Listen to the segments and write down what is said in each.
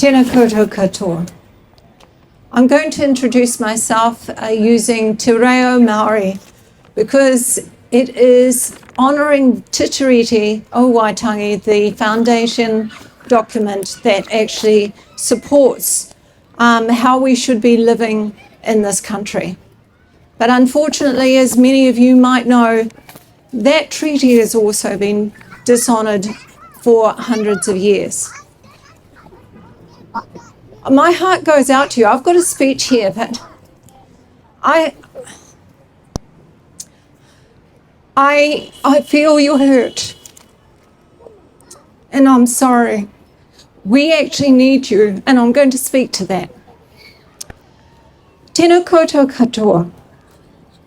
Tēnā koutou katoa. I'm going to introduce myself using Te Reo Māori because it is honouring Te Tiriti o Waitangi, the foundation document that actually supports how we should be living in this country. But unfortunately, as many of you might know, that treaty has also been dishonoured for hundreds of years. My heart goes out to you. I've got a speech here, but I feel your hurt. And I'm sorry. We actually need you, and I'm going to speak to that. Tēnā koutou katoa.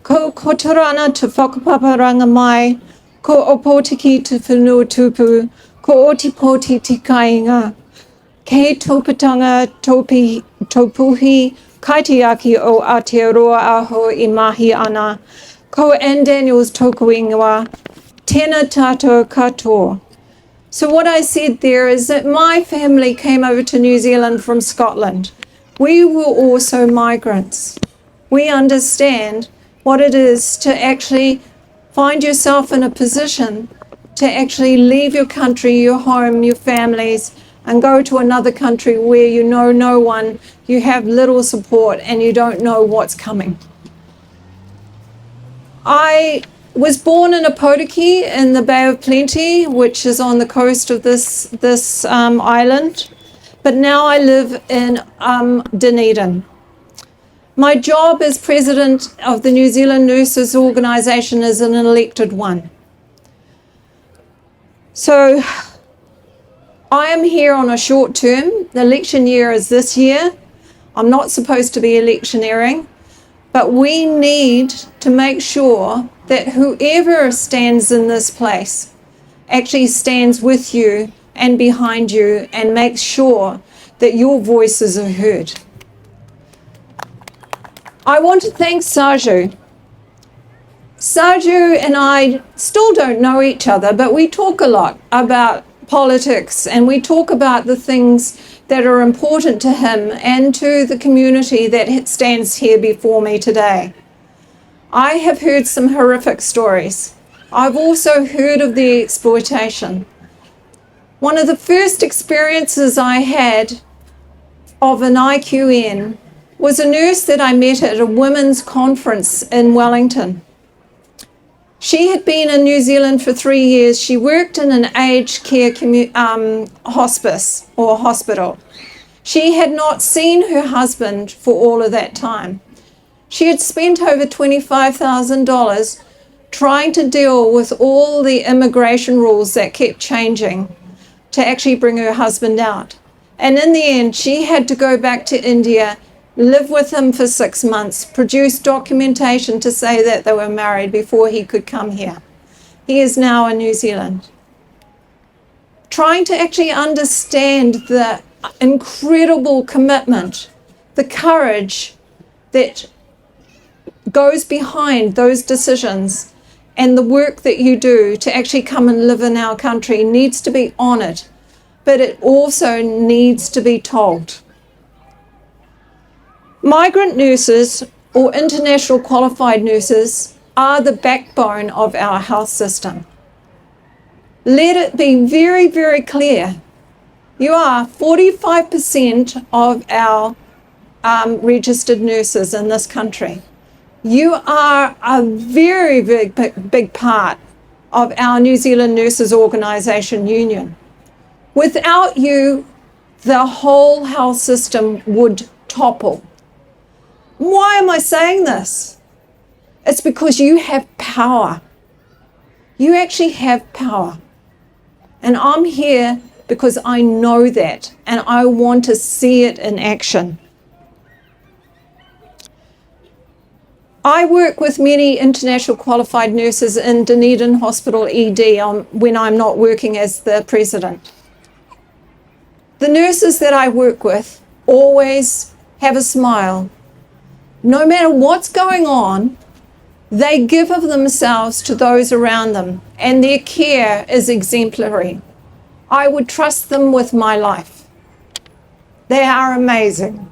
Ko kotorana te whakapaparanga mai, ko opotiki te whenua tupu, ko otipoti te kāinga, kei tōpatanga tōpuhi, kaitiaki o Aotearoa aho I mahi ana, ko Anne Daniels tōku ingoa, tēnā tātou katoa. So what I said there is that my family came over to New Zealand from Scotland. We were also migrants. We understand what it is to actually find yourself in a position to actually leave your country, your home, your families, and go to another country where you know no one, you have little support, and you don't know what's coming. I was born in Opotiki in the Bay of Plenty, which is on the coast of this island, but now I live in Dunedin. My job as president of the New Zealand Nurses Organisation is an elected one. So I am here on a short term. The election year is this year. I'm not supposed to be electioneering, but we need to make sure that whoever stands in this place actually stands with you and behind you and makes sure that your voices are heard. I want to thank Saju. Saju and I still don't know each other, but we talk a lot about politics and we talk about the things that are important to him and to the community that stands here before me today. I have heard some horrific stories. I've also heard of the exploitation. One of the first experiences I had of an IQN was a nurse that I met at a women's conference in Wellington. She had been in New Zealand for 3 years. She worked in an aged care hospice or hospital. She had not seen her husband for all of that time. She had spent over $25,000 trying to deal with all the immigration rules that kept changing to actually bring her husband out. And in the end, she had to go back to India, live with him for 6 months, produce documentation to say that they were married before he could come here. He is now in New Zealand. Trying to actually understand the incredible commitment, the courage that goes behind those decisions and the work that you do to actually come and live in our country needs to be honoured, but it also needs to be told. Migrant nurses or international qualified nurses are the backbone of our health system. Let it be very, very clear. You are 45% of our registered nurses in this country. You are a very, very big part of our New Zealand Nurses Organisation Union. Without you, the whole health system would topple. Why am I saying this? It's because you have power. You actually have power. And I'm here because I know that and I want to see it in action. I work with many international qualified nurses in Dunedin Hospital ED when I'm not working as the president. The nurses that I work with always have a smile. No matter what's going on, they give of themselves to those around them, and their care is exemplary. I would trust them with my life. They are amazing.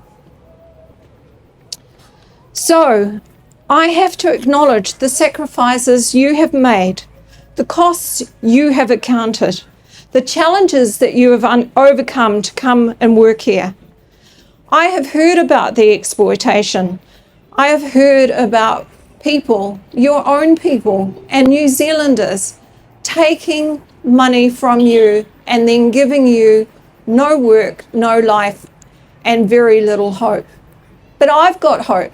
So, I have to acknowledge the sacrifices you have made, the costs you have accounted, the challenges that you have overcome to come and work here. I have heard about the exploitation. I have heard about people, your own people and New Zealanders, taking money from you and then giving you no work, no life, and very little hope. But I've got hope.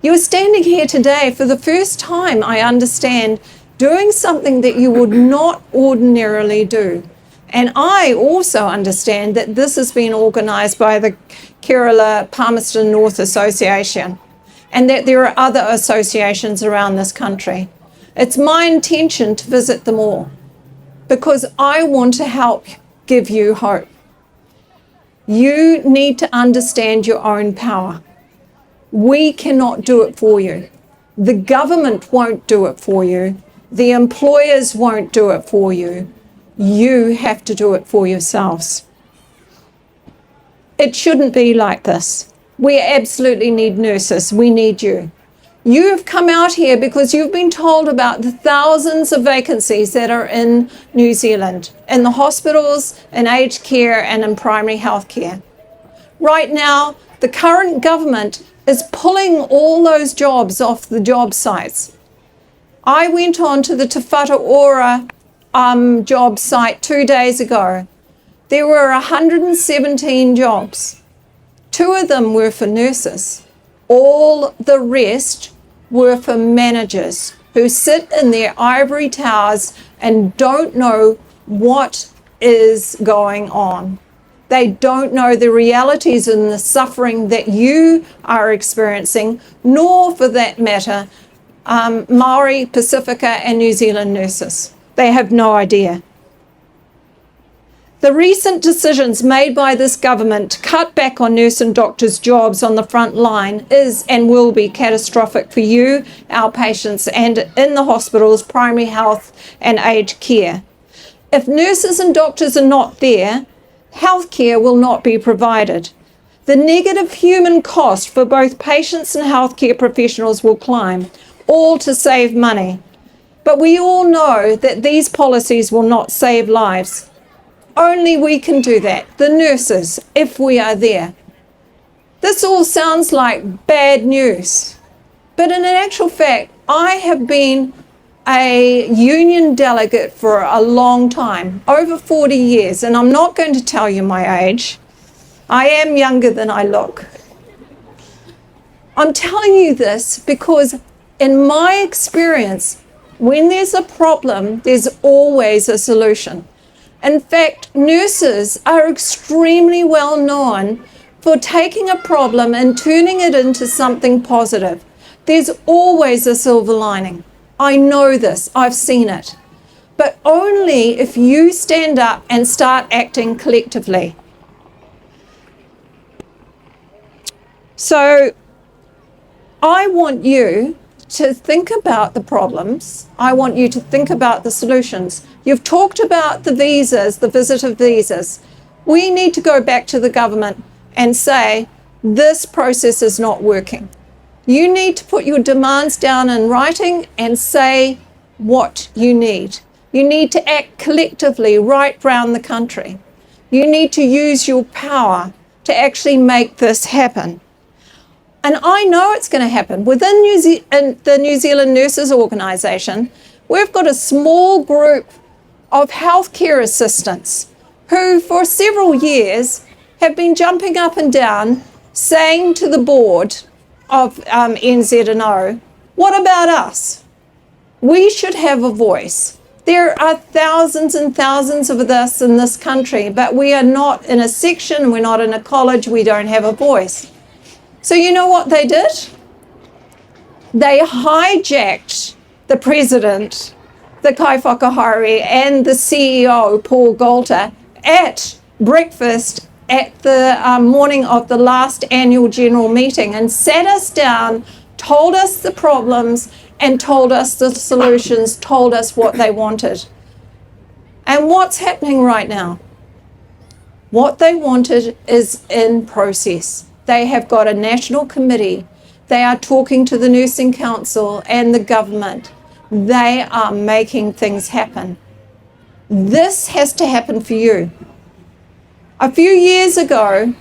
You're standing here today for the first time, I understand, doing something that you would not ordinarily do. And I also understand that this has been organised by the Kerala Palmerston North Association and that there are other associations around this country. It's my intention to visit them all because I want to help give you hope. You need to understand your own power. We cannot do it for you. The government won't do it for you. The employers won't do it for you. You have to do it for yourselves. It shouldn't be like this. We absolutely need nurses. We need you. You have come out here because you've been told about the thousands of vacancies that are in New Zealand, in the hospitals, in aged care and in primary health care. Right now, the current government is pulling all those jobs off the job sites. I went on to the Te Whatu Ora job site 2 days ago. There were 117 jobs. 2 of them were for nurses. All the rest were for managers who sit in their ivory towers and don't know what is going on. They don't know the realities and the suffering that you are experiencing, nor for that matter, Maori, Pacifica and New Zealand nurses. They have no idea. The recent decisions made by this government to cut back on nurse and doctors' jobs on the front line is and will be catastrophic for you, our patients, and in the hospitals, primary health and aged care. If nurses and doctors are not there, healthcare will not be provided. The negative human cost for both patients and healthcare professionals will climb, all to save money. But we all know that these policies will not save lives. Only we can do that, the nurses, if we are there. This all sounds like bad news, but in actual fact, I have been a union delegate for a long time, over 40 years, and I'm not going to tell you my age. I am younger than I look. I'm telling you this because in my experience, when there's a problem, there's always a solution. In fact, nurses are extremely well known for taking a problem and turning it into something positive. There's always a silver lining. I know this, I've seen it. But only if you stand up and start acting collectively. So I want you to think about the problems. I want you to think about the solutions. You've talked about the visas, the visitor visas. We need to go back to the government and say, this process is not working. You need to put your demands down in writing and say what you need. You need to act collectively right round the country. You need to use your power to actually make this happen. And I know it's going to happen. Within the New Zealand Nurses Organisation, we've got a small group of healthcare assistants who for several years have been jumping up and down saying to the board of NZNO, what about us? We should have a voice. There are thousands and thousands of us in this country, but we are not in a section, we're not in a college, we don't have a voice. So you know what they did? They hijacked the president, the Kai Whakahaere, and the CEO, Paul Galter, at breakfast at the morning of the last annual general meeting and sat us down, told us the problems and told us the solutions, told us what they wanted. And what's happening right now? What they wanted is in process. They have got a national committee. They are talking to the Nursing Council and the government. They are making things happen. This has to happen for you. A few years ago,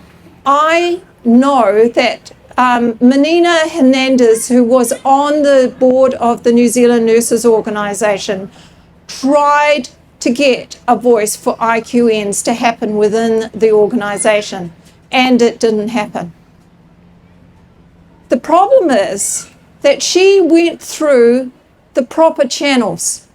I know that Menina Hernandez, who was on the board of the New Zealand Nurses Organisation, tried to get a voice for IQNs to happen within the organisation, and it didn't happen. The problem is that she went through the proper channels.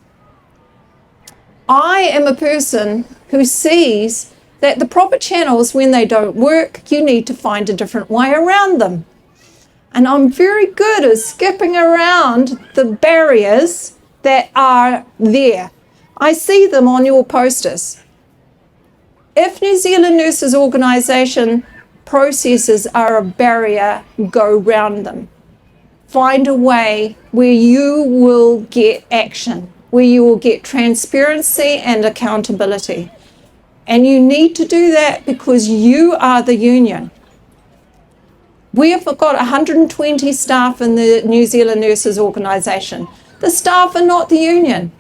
I am a person who sees that the proper channels, when they don't work, you need to find a different way around them. And I'm very good at skipping around the barriers that are there. I see them on your posters. If New Zealand Nurses Organisation processes are a barrier, go round them. Find a way where you will get action, where you will get transparency and accountability. And you need to do that because you are the union. We have got 120 staff in the New Zealand Nurses Organisation. The staff are not the union.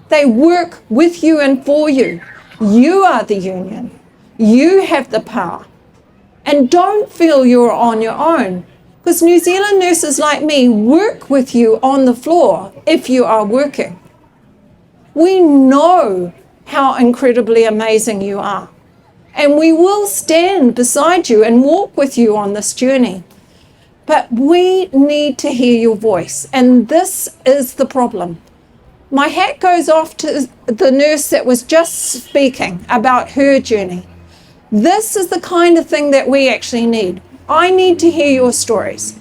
They work with you and for you. You are the union. You have the power. And don't feel you're on your own, because New Zealand nurses like me work with you on the floor if you are working. We know how incredibly amazing you are, and we will stand beside you and walk with you on this journey. But we need to hear your voice, and this is the problem. My hat goes off to the nurse that was just speaking about her journey. This is the kind of thing that we actually need. I need to hear your stories.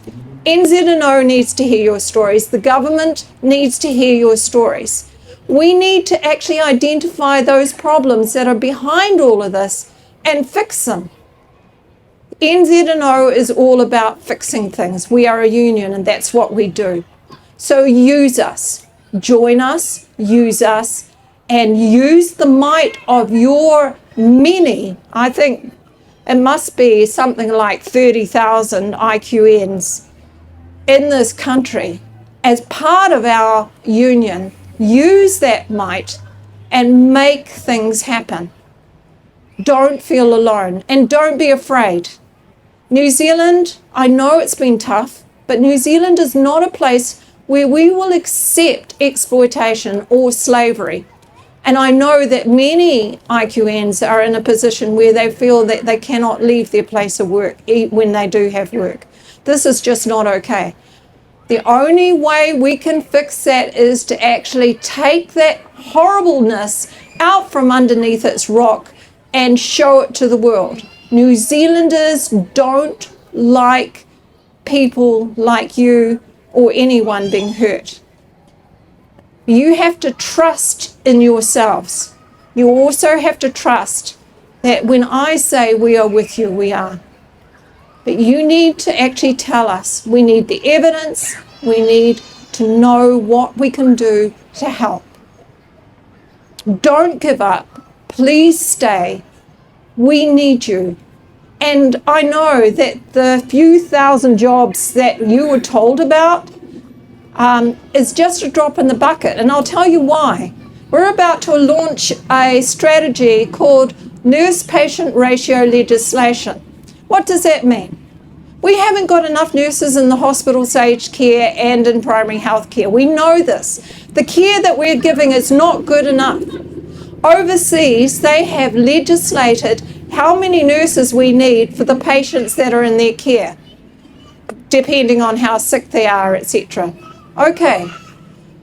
NZNO needs to hear your stories. The government needs to hear your stories. We need to actually identify those problems that are behind all of this and fix them. NZNO is all about fixing things. We are a union, and that's what we do. So use us, join us, and use the might of your many. I think it must be something like 30,000 IQNs in this country as part of our union. Use that might and make things happen. Don't feel alone, and don't be afraid. New Zealand, I know it's been tough, but New Zealand is not a place where we will accept exploitation or slavery. And I know that many IQNs are in a position where they feel that they cannot leave their place of work when they do have work. This is just not okay. The only way we can fix that is to actually take that horribleness out from underneath its rock and show it to the world. New Zealanders don't like people like you or anyone being hurt. You have to trust in yourselves. You also have to trust that when I say we are with you, we are. But you need to actually tell us. We need the evidence. We need to know what we can do to help. Don't give up. Please stay. We need you. And I know that the few thousand jobs that you were told about is just a drop in the bucket. And I'll tell you why. We're about to launch a strategy called nurse-patient ratio legislation. What does that mean? We haven't got enough nurses in the hospital's aged care and in primary health care. We know this. The care that we're giving is not good enough. Overseas, they have legislated how many nurses we need for the patients that are in their care, depending on how sick they are, etc. Okay,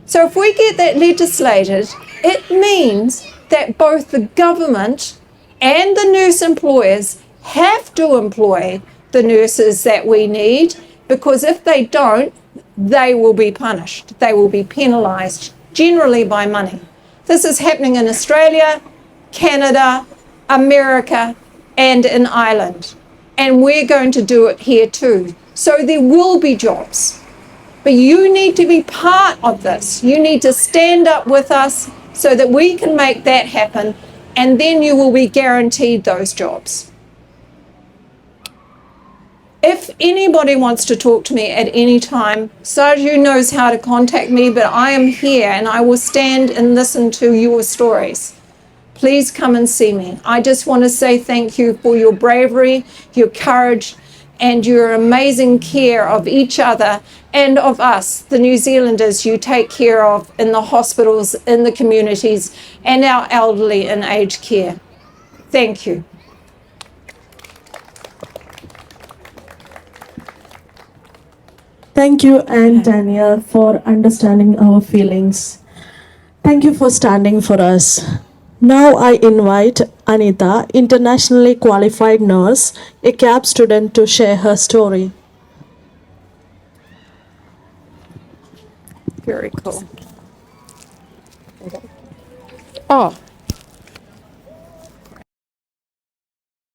so if we get that legislated, it means that both the government and the nurse employers have to employ the nurses that we need, because if they don't, they will be punished. They will be penalised, generally by money. This is happening in Australia, Canada, America, and in Ireland. And we're going to do it here too. So there will be jobs. But you need to be part of this. You need to stand up with us so that we can make that happen. and then you will be guaranteed those jobs. If anybody wants to talk to me at any time, Sarju knows how to contact me, but I am here and I will stand and listen to your stories. Please come and see me. I just want to say thank you for your bravery, your courage, and your amazing care of each other and of us, the New Zealanders you take care of in the hospitals, in the communities, and our elderly in aged care. Thank you. Thank you, Anne Daniel, for understanding our feelings. Thank you for standing for us. Now I invite Anita, internationally qualified nurse, a CAP student, to share her story. Very cool. Oh,